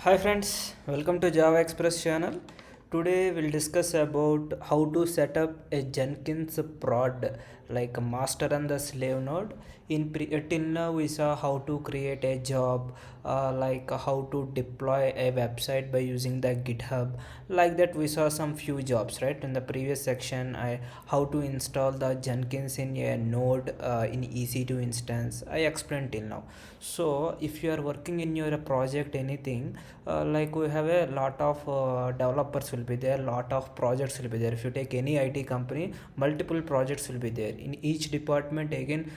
Hi friends, welcome to javaexpress channel. Today we'll discuss about how to set up a Jenkins prod like a master and the slave node. Till now we saw how to create a job, like how to deploy a website by using the GitHub. Like that we saw some few jobs, right? In the previous section, how to install the Jenkins in a node in EC2 instance. I explained till now. So if you are working in your project anything, like we have a lot of developers will be there, lot of projects will be there. If you take any IT company, multiple projects will be there in each department. Again,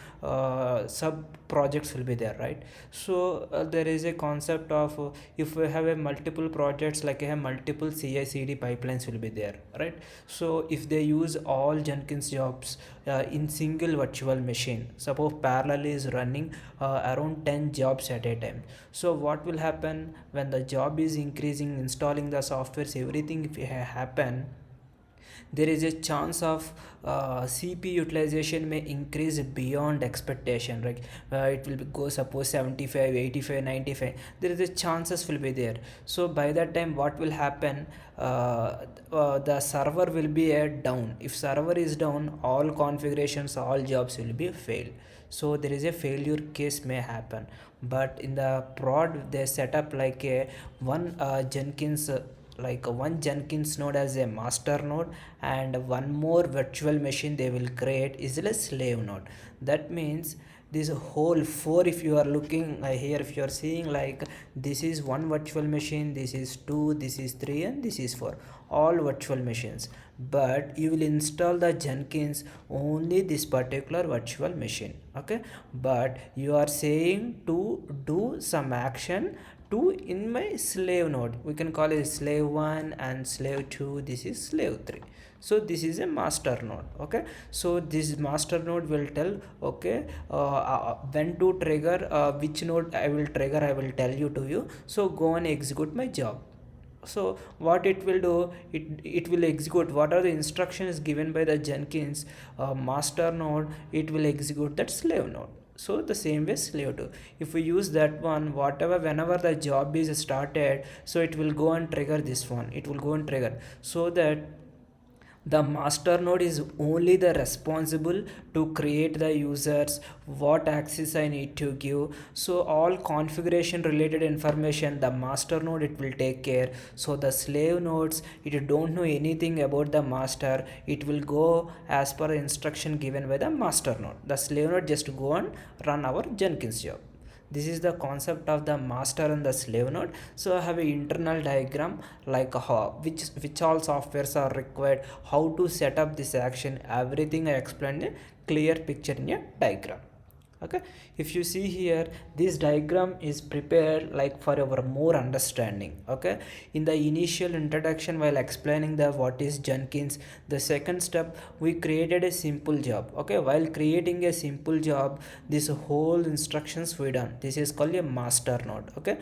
sub projects will be there, right? So there is a concept of if we have a multiple projects, like I have multiple CI/CD pipelines will be there, right? So if they use all Jenkins jobs in single virtual machine, suppose parallel is running around 10 jobs at a time. So what will happen when the job is increasing, installing the softwares, everything if it happen, there is a chance of CPU utilization may increase beyond expectation, right? It will go suppose 75, 85, 95. There is a chances will be there. So by that time what will happen, the server will be down. If server is down, all configurations, all jobs will be failed. So there is a failure case may happen. But in the prod they set up like a one Jenkins like one Jenkins node as a master node, and one more virtual machine they will create is a slave node. That means this whole four, if you are looking here, if you are seeing, like this is one virtual machine, this is two, this is three, and this is four, all virtual machines. But you will install the Jenkins only this particular virtual machine, okay? But you are saying to do some action to in my slave node, we can call it slave 1 and slave 2, this is slave 3. So this is a master node, okay? So this master node will tell, okay, when to trigger, which node I will trigger, I will tell you to you. So go and execute my job. So what it will do, it will execute what are the instructions given by the Jenkins master node. It will execute that slave node. So the same way slave 2, if we use that one, whatever, whenever the job is started, so it will go and trigger this one, it will go and trigger, so that the master node is only the responsible to create the users, what access I need to give. So all configuration related information the master node it will take care. So the slave nodes, it don't know anything about the master, it will go as per instruction given by the master node. The slave node just go and run our Jenkins job. This is the concept of the master and the slave node. So I have an internal diagram, like how which all softwares are required, how to set up this action, everything I explained in clear picture in a diagram. Okay, if you see here, this diagram is prepared like for our more understanding. Okay, in the initial introduction, while explaining the what is Jenkins, the second step we created a simple job. Okay, while creating a simple job, this whole instructions we done, this is called a master node. Okay,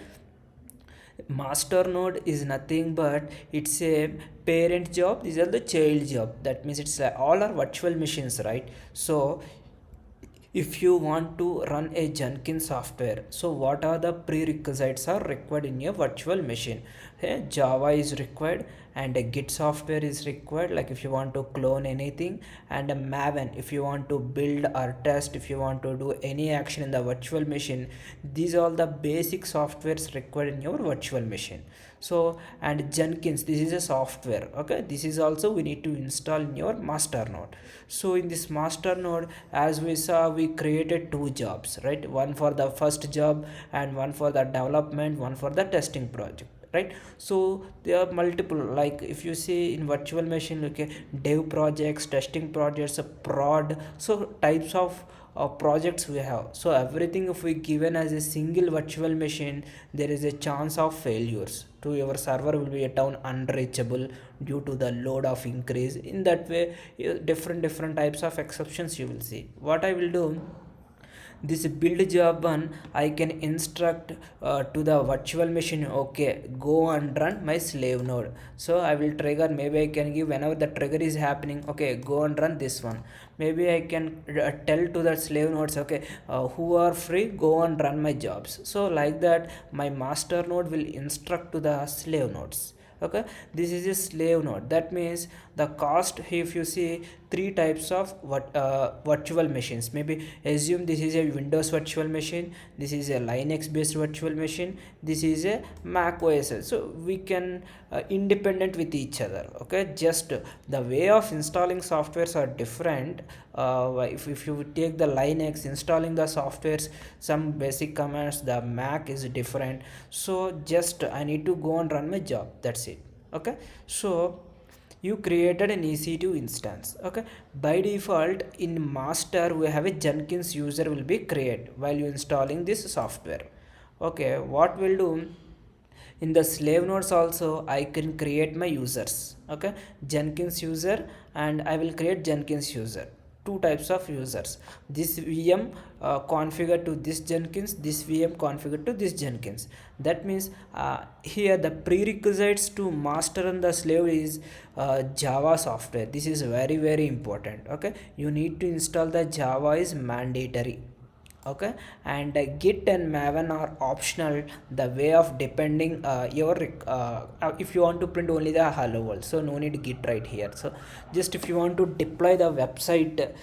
master node is nothing but it's a parent job, these are the child job. That means it's all are virtual machines, right? So if you want to run a Jenkins software, so what are the prerequisites are required in your virtual machine? Java is required, and a Git software is required, like if you want to clone anything, and a Maven if you want to build or test, if you want to do any action in the virtual machine. These are all the basic softwares required in your virtual machine. So, and Jenkins, this is a software. Okay, this is also we need to install in your master node. So in this master node, as we saw, we created two jobs, right? One for the first job and one for the development, one for the testing project, right? So there are multiple, like if you see in virtual machine, okay, dev projects, testing projects, prod, so types of projects we have. So everything if we given as a single virtual machine, there is a chance of failures to your server will be down unreachable due to the load of increase. In that way, different types of exceptions you will see. What I will do, this build job one, I can instruct to the virtual machine, okay, go and run my slave node. So I will trigger, maybe I can give whenever the trigger is happening, okay, go and run this one. Maybe I can tell to the slave nodes, okay, who are free, go and run my jobs. So like that my master node will instruct to the slave nodes. Okay, this is a slave node. That means the cost, if you see three types of virtual machines, maybe assume this is a Windows virtual machine, this is a Linux based virtual machine, this is a Mac OS. So we can independent with each other. Okay, just the way of installing softwares are different. If you take the Linux, installing the softwares, some basic commands, the Mac is different. So just I need to go and run my job, that's it. Okay, so you created an EC2 instance. Okay, by default in master we have a Jenkins user will be created while you installing this software. Okay, what we'll do, in the slave nodes also I can create my users. Okay, Jenkins user and I will create Jenkins user, two types of users. This VM configured to this Jenkins, this VM configured to this Jenkins. That means here the prerequisites to master and the slave is Java software. This is very important. Okay, you need to install the Java is mandatory. Okay, and Git and Maven are optional, the way of depending your if you want to print only the hello world, so no need Git right here. So just if you want to deploy the website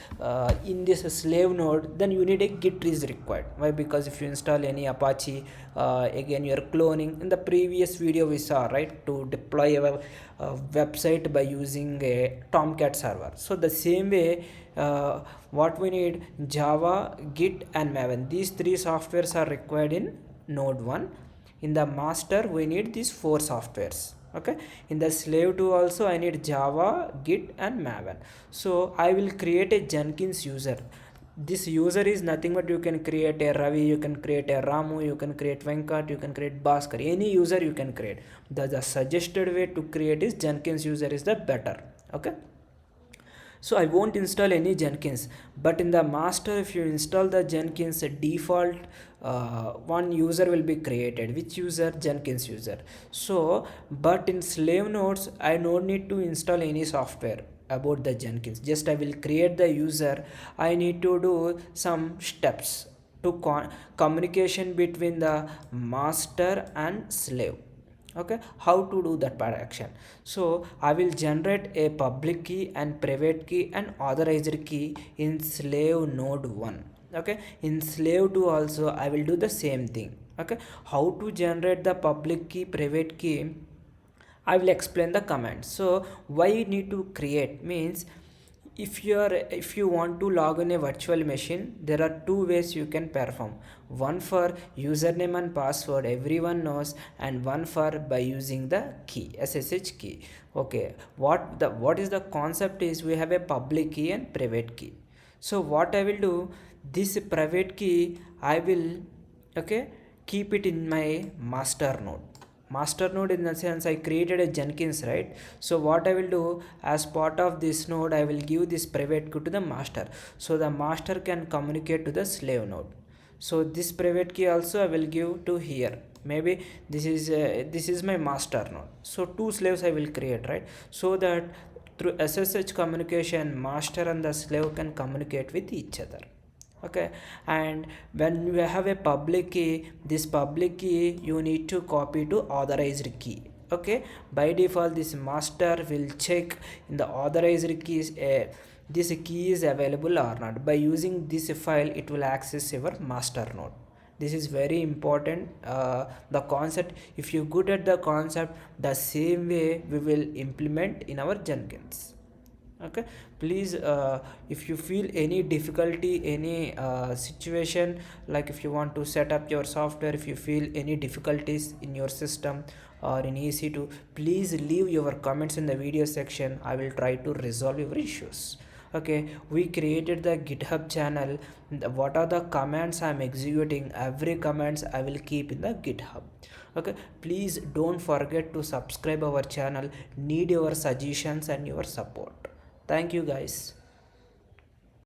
in this slave node, then you need a Git is required. Why? Because if you install any Apache, again you are cloning. In the previous video we saw, right, to deploy a website by using a Tomcat server. So the same way what we need, Java, Git and Maven, these three softwares are required in node 1. In the master we need these four softwares. Okay, in the slave 2 also I need Java, Git and Maven. So I will create a Jenkins user. This user is nothing but you can create a Ravi, you can create a Ramu, you can create Venkat, you can create Bhaskar, any user you can create. The suggested way to create is Jenkins user is the better. Okay, so I won't install any Jenkins, but in the master if you install the Jenkins, default one user will be created. Which user? Jenkins user. So but in slave nodes I don't need to install any software about the Jenkins, just I will create the user. I need to do some steps to communication between the master and slave. Okay, how to do that part action? So I will generate a public key and private key and authorized key in slave node 1. Okay, in slave 2 also I will do the same thing. Okay, how to generate the public key, private key, I will explain the command. So why you need to create means, if you want to log in a virtual machine, there are two ways you can perform. One for username and password, everyone knows, and one for by using the key, SSH key. Okay, what is the concept is, we have a public key and private key. So what I will do, this private key I will, okay, keep it in my master node. Master node in the sense I created a Jenkins, right? So what I will do, as part of this node I will give this private key to the master, so the master can communicate to the slave node. So this private key also I will give to here. Maybe this is my master node, so two slaves I will create, right? So that through SSH communication master and the slave can communicate with each other. Okay, and when you have a public key, this public key you need to copy to authorized key. Okay, by default this master will check in the authorized keys this key is available or not. By using this file it will access your master node. This is very important, the concept. If you good at the concept, the same way we will implement in our Jenkins. Okay, please if you feel any difficulty, any situation, like if you want to set up your software, if you feel any difficulties in your system or in EC2, please leave your comments in the video section. I will try to resolve your issues. Okay, we created the GitHub channel. What are the commands I am executing, every commands I will keep in the GitHub. Okay, please don't forget to subscribe our channel. Need your suggestions and your support. Thank you guys.